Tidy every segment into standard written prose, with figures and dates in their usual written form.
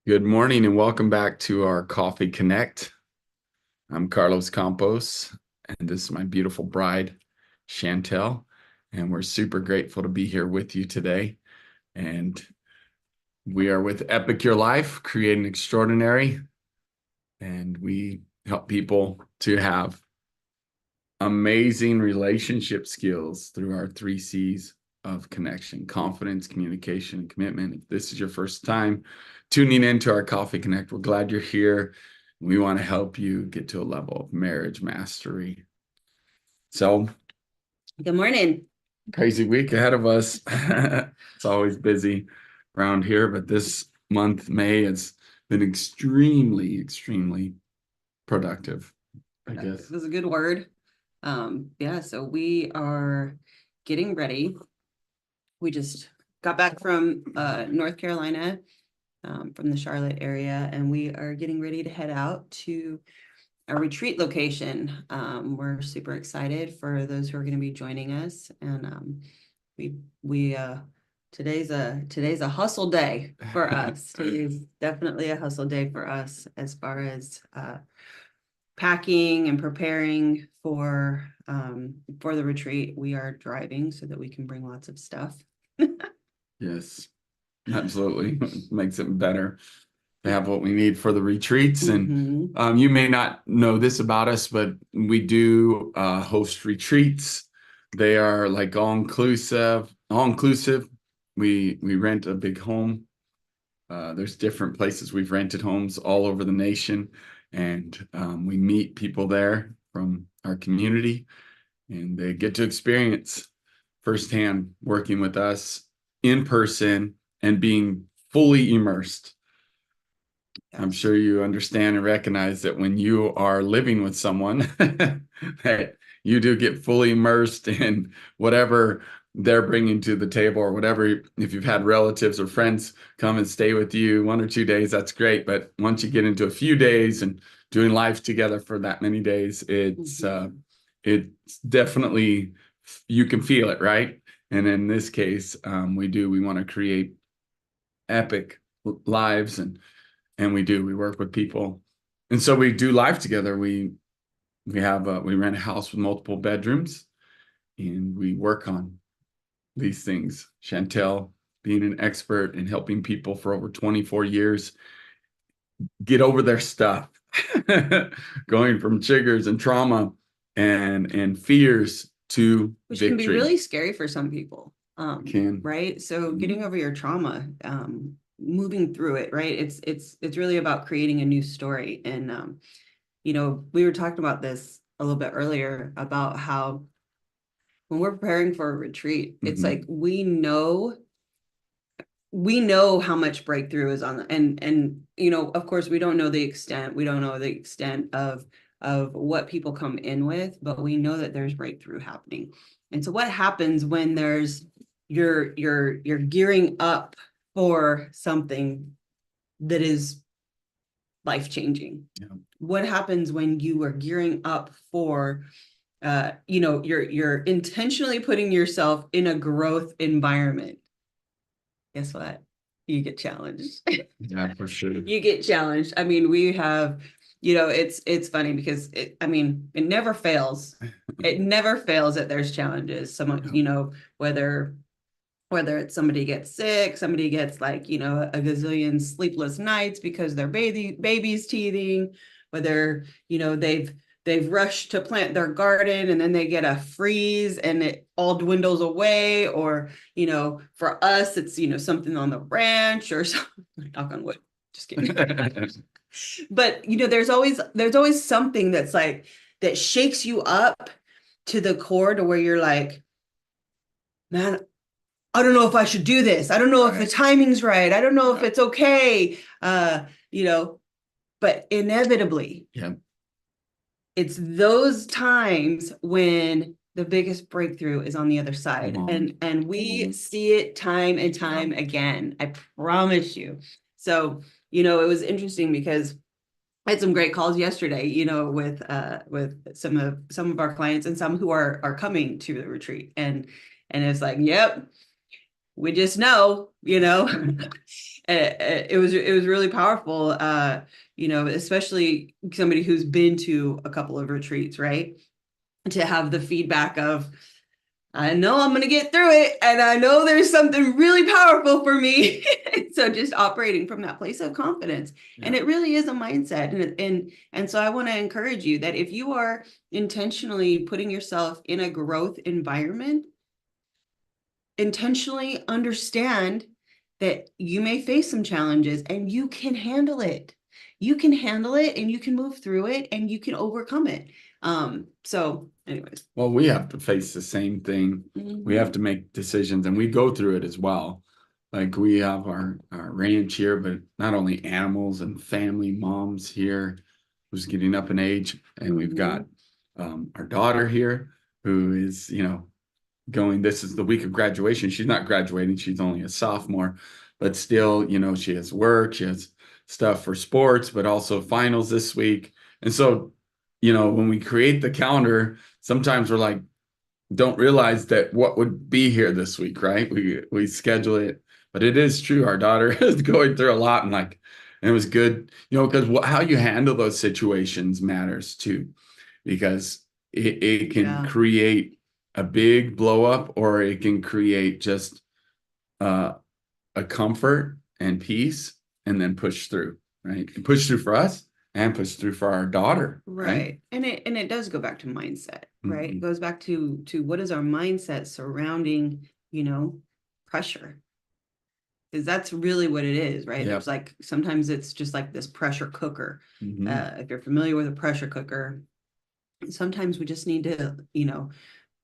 Good morning and welcome back to our Coffee Connect. I'm Carlos Campos, and this is my beautiful bride, Chantel, and we're super grateful to be here with you today. And we are with Epic Your Life, Creating Extraordinary, and we help people to have amazing relationship skills through our 3 C's of connection: confidence, communication, and commitment. If this is your first time tuning into our Coffee Connect, we're glad you're here. We want to help you get to a level of marriage mastery. So, Good morning. crazy week ahead of us. It's always busy around here, but this month, May, has been extremely productive, I guess. This is a good word. Yeah, so we are getting ready. We just got back from North Carolina, from the Charlotte area, and we are getting ready to head out to a retreat location. We're super excited for those who are going to be joining us, and we today's a hustle day for us. Today's definitely a hustle day for us as far as packing and preparing for the retreat. We are driving so that we can bring lots of stuff. Yes, absolutely. Makes it better to have what we need for the retreats. And you may not know this about us, but we do host retreats. They are like all inclusive. We rent a big home. There's different places we've rented homes all over the nation, and we meet people there from our community, and they get to experience firsthand working with us in person and being fully immersed. I'm sure you understand and recognize that when you are living with someone, that you do get fully immersed in whatever they're bringing to the table, or whatever. If you've had relatives or friends come and stay with you 1 or 2 days, that's great. But once you get into a few days and doing life together for that many days, it's definitely, you can feel it, right? And in this case, we want to create epic lives, and we work with people, and so we do life together. We rent a house with multiple bedrooms, and we work on these things. Chantel, being an expert in helping people for over 24 years get over their stuff, going from triggers and trauma and fears to Which victory. can be really scary for some people. Can. Right? So getting over your trauma, moving through it, right? It's really about creating a new story. And we were talking about this a little bit earlier about how when we're preparing for a retreat, it's like we know how much breakthrough is on the, and of course we don't know the extent of what people come in with, but we know that there's breakthrough happening. And so what happens when there's you're gearing up for something that is life-changing? Yeah. What happens when you are gearing up for you're intentionally putting yourself in a growth environment? Guess what? You get challenged. Yeah, for sure. You get challenged. I mean, we have, it's funny because it never fails. It never fails that there's challenges. Someone, whether it's somebody gets sick, somebody gets a gazillion sleepless nights because their baby's teething, whether, they've rushed to plant their garden and then they get a freeze and it all dwindles away, or, for us, it's, something on the ranch or something. Knock on wood. Just kidding. But, there's always something that's that shakes you up to the core, to where you're like, man, I don't know if I should do this. I don't know if the timing's right. I don't know if it's okay. But inevitably, it's those times when the biggest breakthrough is on the other side. And we see it time and time again. I promise you. So, it was interesting because I had some great calls yesterday, with some of our clients and some who are coming to the retreat. And it's like, yep, we just know. it was really powerful. Especially somebody who's been to a couple of retreats, right? To have the feedback of, I know I'm going to get through it, and I know there's something really powerful for me. So just operating from that place of confidence, and it really is a mindset. And so I want to encourage you that if you are intentionally putting yourself in a growth environment, intentionally understand that you may face some challenges and you can handle it. You can handle it, and you can move through it, and you can overcome it. So anyways. Well, we have to face the same thing. We have to make decisions, and we go through it as well. Like we have our ranch here, but not only animals and family, moms here who's getting up in age. And we've got our daughter here who is, going, this is the week of graduation. She's not graduating. She's only a sophomore, but still, she has work, she has stuff for sports, but also finals this week. And so, when we create the calendar, sometimes we're like, don't realize that what would be here this week, right? We schedule it, but it is true. Our daughter is going through a lot, and it was good, because how you handle those situations matters too, because it can create a big blow up, or it can create just a comfort and peace, and then push through, right? And push through for us and push through for our daughter. Right. And it does go back to mindset, right? It goes back to what is our mindset surrounding, pressure. Because that's really what it is, right? There's sometimes it's just like this pressure cooker. If you're familiar with a pressure cooker, sometimes we just need to,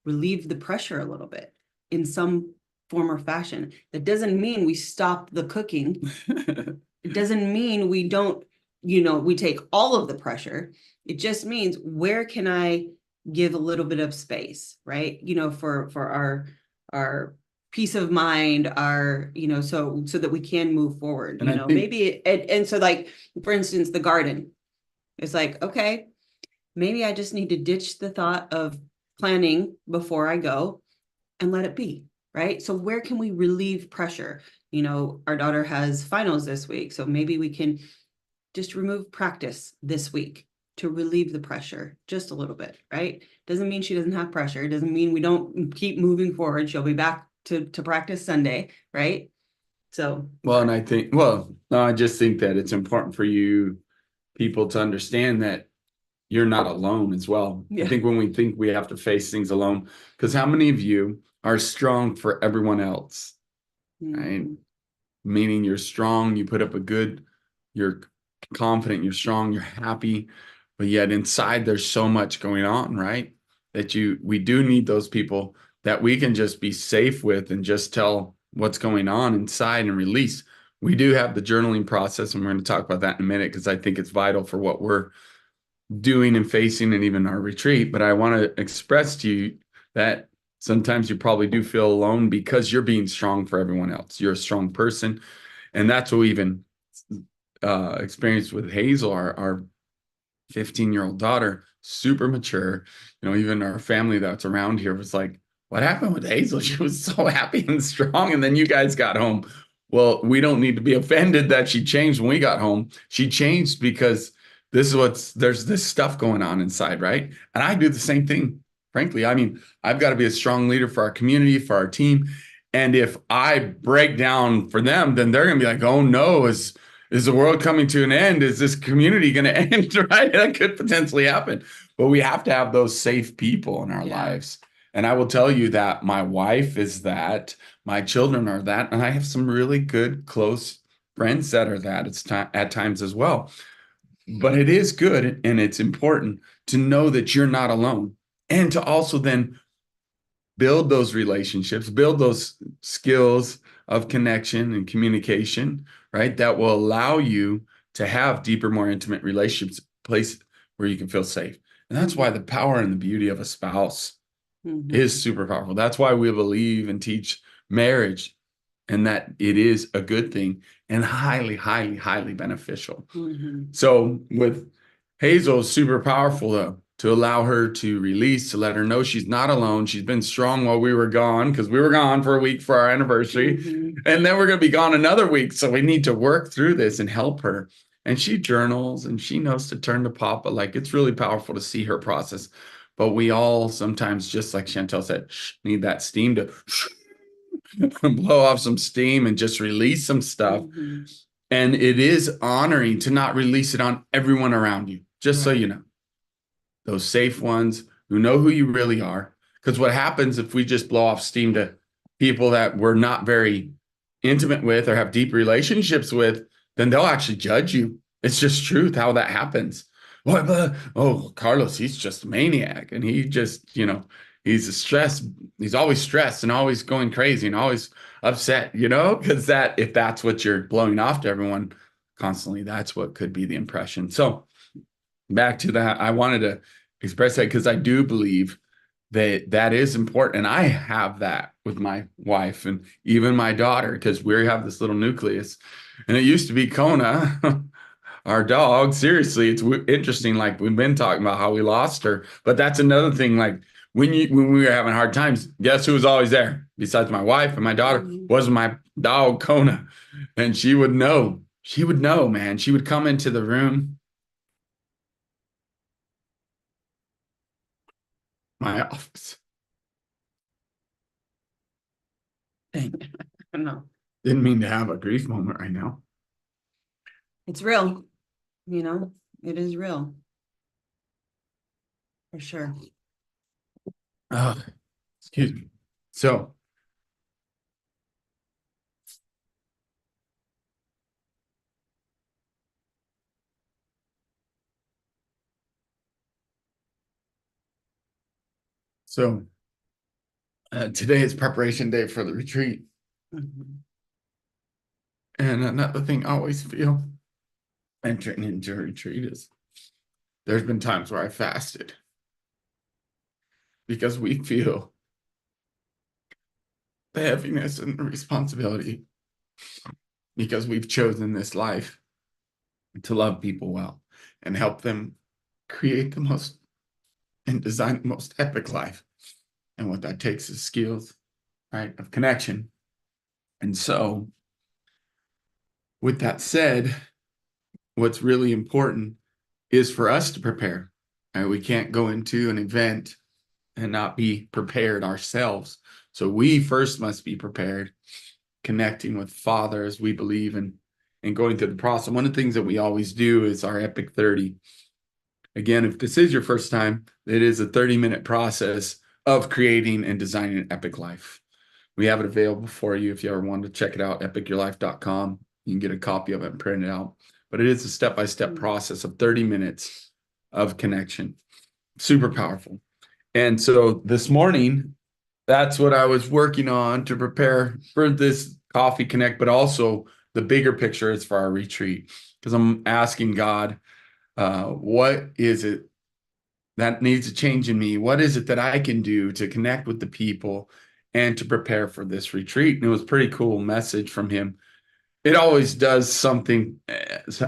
relieve the pressure a little bit in some form or fashion. That doesn't mean we stop the cooking. It doesn't mean we don't, we take all of the pressure. It just means, where can I give a little bit of space, right? For our peace of mind, so that we can move forward. And maybe and so, like, for instance, the garden. It's like, okay, maybe I just need to ditch the thought of planning before I go and let it be, right? So where can we relieve pressure? Our daughter has finals this week, so maybe we can just remove practice this week to relieve the pressure just a little bit, right? Doesn't mean she doesn't have pressure. It doesn't mean we don't keep moving forward. She'll be back to practice Sunday, right? So, and I just think that it's important for you people to understand that you're not alone as well. I think when we think we have to face things alone, because how many of you are strong for everyone else, right? Meaning you're strong, you put up you're confident, you're strong, you're happy, but yet inside there's so much going on, right? That we do need those people that we can just be safe with and just tell what's going on inside and release. We do have the journaling process, and we're going to talk about that in a minute, because I think it's vital for what we're doing and facing, and even our retreat. But I want to express to you that sometimes you probably do feel alone because you're being strong for everyone else. You're a strong person. And that's what we even experienced with Hazel, our 15-year-old daughter, super mature. Even our family that's around here was like, what happened with Hazel? She was so happy and strong. And then you guys got home. Well, we don't need to be offended that she changed when we got home. She changed because there's this stuff going on inside, right? And I do the same thing, frankly. I mean, I've got to be a strong leader for our community, for our team. And if I break down for them, then they're going to be like, oh no, is the world coming to an end? Is this community going to end, right? That could potentially happen. But we have to have those safe people in our lives. And I will tell you that my wife is that, my children are that, and I have some really good, close friends that are that at times as well. But it is good, and it's important to know that you're not alone, and to also then build those relationships, build those skills of connection and communication, right? That will allow you to have deeper, more intimate relationships, place where you can feel safe. And that's why the power and the beauty of a spouse is super powerful. That's why we believe and teach marriage, and that it is a good thing and highly, highly, highly beneficial. So with Hazel, super powerful to allow her to release, to let her know she's not alone. She's been strong while we were gone, because we were gone for a week for our anniversary. And then we're going to be gone another week. So we need to work through this and help her. And she journals and she knows to turn to Papa. Like, it's really powerful to see her process. But we all sometimes, just like Chantel said, need that steam to blow off some steam and just release some stuff. And it is honoring to not release it on everyone around you, just so you know. Those safe ones who know who you really are. Because what happens if we just blow off steam to people that we're not very intimate with or have deep relationships with, then they'll actually judge you. It's just truth how that happens. What? Oh, Carlos, he's just a maniac. And he just, he's a stress. He's always stressed and always going crazy and always upset, because if that's what you're blowing off to everyone constantly, that's what could be the impression. So back to that, I wanted to express that because I do believe that is important. And I have that with my wife and even my daughter, because we have this little nucleus. And it used to be Kona, our dog. Seriously, it's interesting. Like, we've been talking about how we lost her, but that's another thing. Like, when we were having hard times, guess who was always there besides my wife and my daughter? Was my dog Kona. And she would know, man. She would come into the room, my office. Dang. No, Didn't mean to have a grief moment right now. it's real. It is real. For sure. Excuse me. So today is preparation day for the retreat. And another thing I always feel entering into a retreat is there's been times where I fasted because we feel the heaviness and the responsibility, because we've chosen this life to love people well and help them create the most and design the most epic life. And what that takes is skills, right, of connection. And so, with that said, what's really important is for us to prepare. Right? We can't go into an event and not be prepared ourselves. So we first must be prepared, connecting with Father as we believe in, and going through the process. One of the things that we always do is our Epic 30. Again, if this is your first time, it is a 30-minute process of creating and designing an epic life. We have it available for you if you ever want to check it out, epicyourlife.com. You can get a copy of it and print it out. But it is a step-by-step process of 30 minutes of connection. Super powerful. And so this morning, that's what I was working on to prepare for this Coffee Connect, but also the bigger picture is for our retreat, because I'm asking God, what is it that needs to change in me? What is it that I can do to connect with the people and to prepare for this retreat? And it was a pretty cool message from him. It always does something,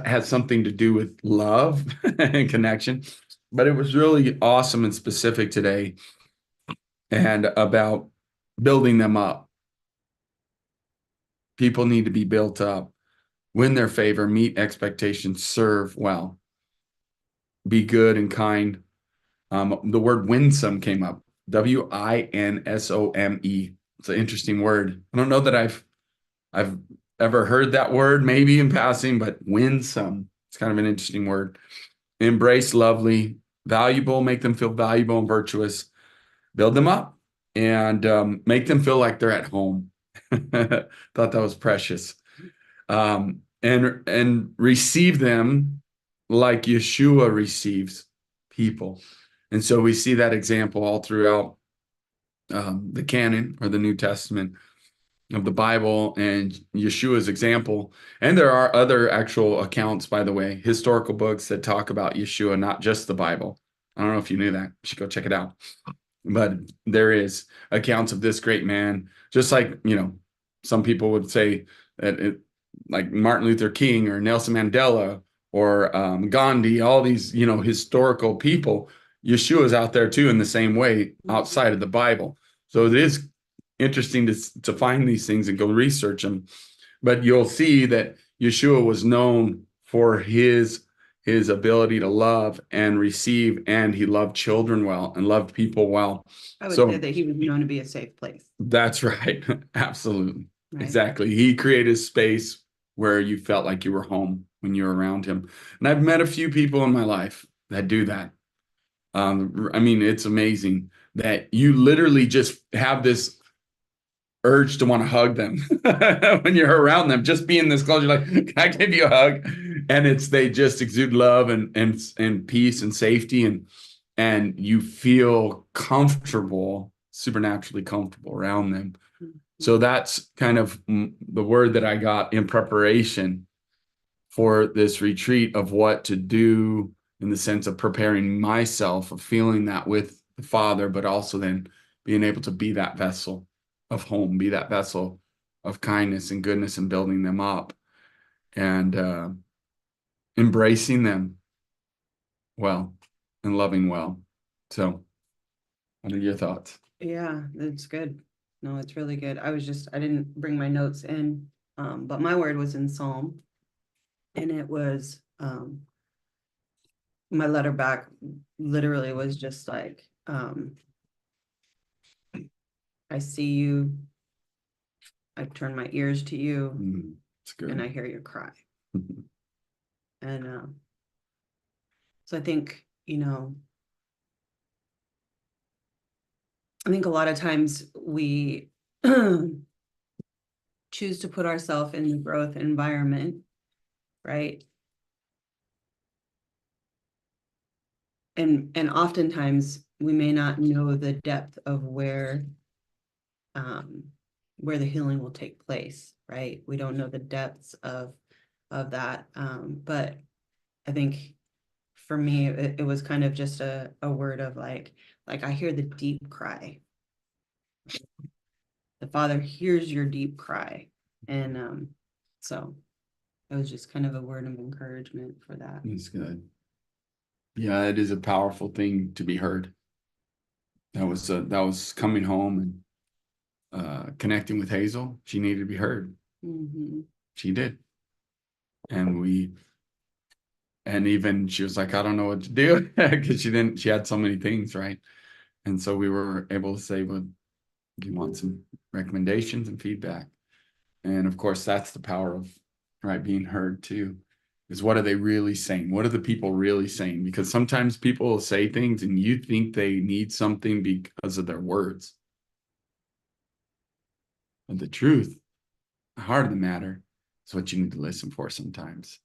has something to do with love and connection, but it was really awesome and specific today, and about building them up. People need to be built up, win their favor, meet expectations, serve well, be good and kind. The word winsome came up, Winsome. It's an interesting word. I don't know that I've ever heard that word, maybe in passing, but winsome. It's kind of an interesting word. Embrace lovely, valuable, make them feel valuable and virtuous, build them up, and make them feel like they're at home. Thought that was precious. And receive them like Yeshua receives people. And so we see that example all throughout the canon, or the New Testament of the Bible, and Yeshua's example. And there are other actual accounts, by the way, historical books that talk about Yeshua, not just the Bible. I don't know if you knew that. You should go check it out. But there is accounts of this great man, just like, some people would say that like Martin Luther King or Nelson Mandela or Gandhi, all these, historical people. Yeshua is out there too in the same way outside of the Bible. So it is interesting to find these things and go research them. But you'll see that Yeshua was known for his ability to love and receive, and he loved children well and loved people well. I would say So that he was known to be a safe place. that's right. Absolutely. Right? Exactly. He created a space where you felt like you were home when you were around him. And I've met a few people in my life that do that. I mean, it's amazing that you literally just have this urge to want to hug them when you're around them. Just being this close, you're like, "Can I give you a hug?" And they just exude love and peace and safety, and you feel comfortable, supernaturally comfortable around them. So that's kind of the word that I got in preparation for this retreat of what to do in the sense of preparing myself, of feeling that with the Father, but also then being able to be that vessel of home, be that vessel of kindness and goodness and building them up and embracing them well and loving well. So, what are your thoughts? Yeah, that's good. No, it's really good. I didn't bring my notes in, but my word was in Psalm, and it was my letter back literally was just like, I see you, I turn my ears to you, It's good. and I hear your cry. And so I think, I think a lot of times we choose to put ourselves in the growth environment, right? And oftentimes we may not know the depth of where the healing will take place, right? We don't know the depths of that. But I think for me, it was kind of just a word of like I hear the deep cry. The Father hears your deep cry. And so it was just kind of a word of encouragement for that. That's good. Yeah, it is a powerful thing to be heard. That was coming home and connecting with Hazel. She needed to be heard. She did. And even she was like, I don't know what to do because she had so many things, right? And so we were able to say, well, do you want some recommendations and feedback? And of course, that's the power of, right, being heard too, is what are they really saying? What are the people really saying? Because sometimes people will say things and you think they need something because of their words. But the truth, the heart of the matter, is what you need to listen for sometimes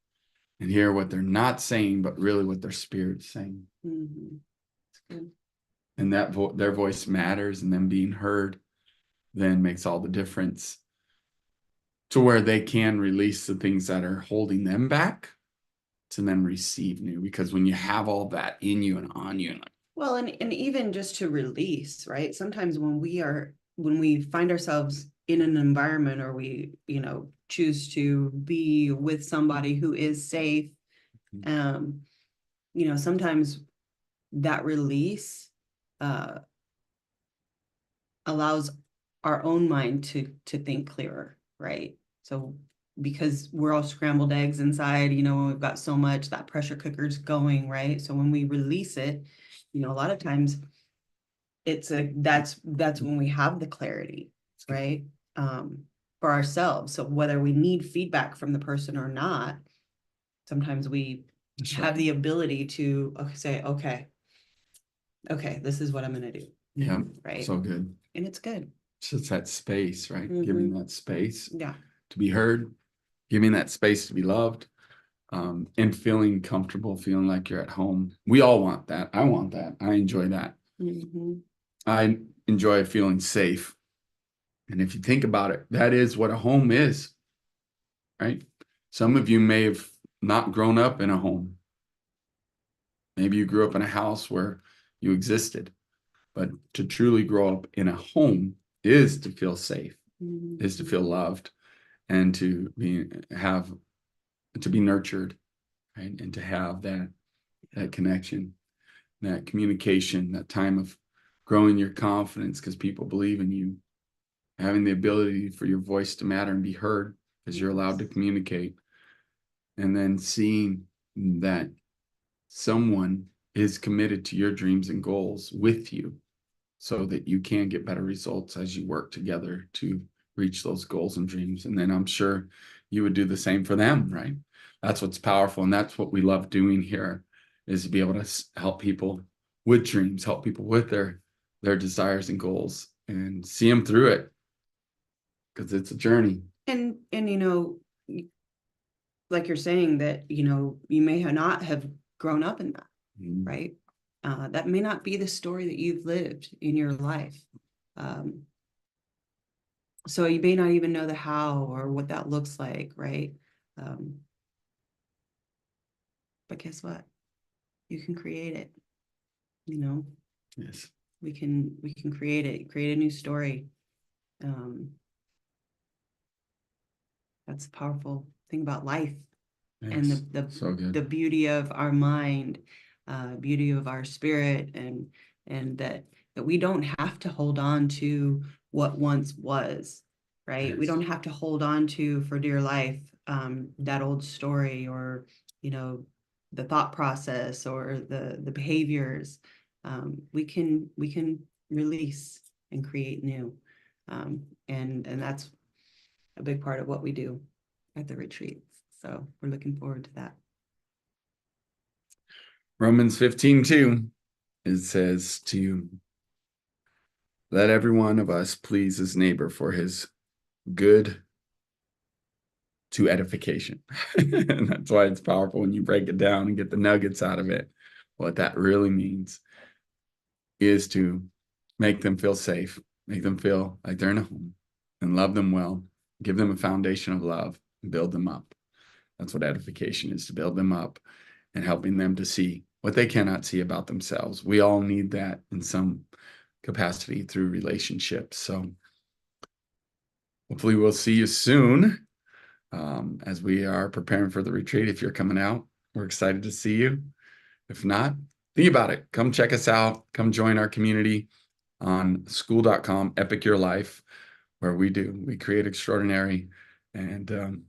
and hear what they're not saying, but really what their spirit's saying. It's good. And that their voice matters, and them being heard then makes all the difference to where they can release the things that are holding them back to then receive new. Because when you have all that in you and on you, well, and even just to release, right? Sometimes when we find ourselves in an environment, or we, choose to be with somebody who is safe, sometimes that release allows our own mind to think clearer, right? So because we're all scrambled eggs inside, when we've got so much, that pressure cooker's going, right? So when we release it, a lot of times that's when we have the clarity, right? For ourselves. So whether we need feedback from the person or not, sometimes we have the ability to say, okay, this is what I'm going to do. Yeah. Right. So good. And it's good. It's just that space, right? Giving that space Yeah. to be heard, giving that space to be loved, and feeling comfortable, feeling like you're at home. We all want that. I want that. I enjoy that. I enjoy feeling safe. And if you think about it, that is what a home is, right? Some of you may have not grown up in a home. Maybe you grew up in a house where you existed, but to truly grow up in a home is to feel safe, is to feel loved, and to be nurtured, right? And to have that connection. that communication, that time of growing your confidence because people believe in you, having the ability for your voice to matter and be heard because you're allowed to communicate, and then seeing that someone is committed to your dreams and goals with you so that you can get better results as you work together to reach those goals and dreams. And then I'm sure you would do the same for them, right? That's what's powerful. And that's what we love doing here, is to be able to help people with dreams, help people with their desires and goals, and see them through it, because it's a journey. And like you're saying that, you may not have grown up in that, right? That may not be the story that you've lived in your life. So you may not even know the how or what that looks like, right? But guess what? You can create it, Yes. We can create it, create a new story. That's the powerful thing about life. Yes. And the beauty of our mind, beauty of our spirit, and that we don't have to hold on to what once was, right? Yes. We don't have to hold on to for dear life that old story, or the thought process, or the behaviors. We can release and create new, and that's a big part of what we do at the retreats. So we're looking forward to that. Romans 15:2, it says to let every one of us please his neighbor for his good to edification. And that's why it's powerful when you break it down and get the nuggets out of it. What that really means is to make them feel safe, make them feel like they're in a home, and love them well, give them a foundation of love, and build them up. That's what edification is, to build them up and helping them to see what they cannot see about themselves. We all need that in some capacity through relationships. So hopefully we'll see you soon as we are preparing for the retreat. If you're coming out, we're excited to see you. If not, think about it. Come check us out. Come join our community on school.com, Epic Your Life, where we create extraordinary, and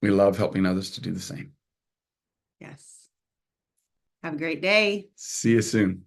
we love helping others to do the same. Yes. Have a great day. See you soon.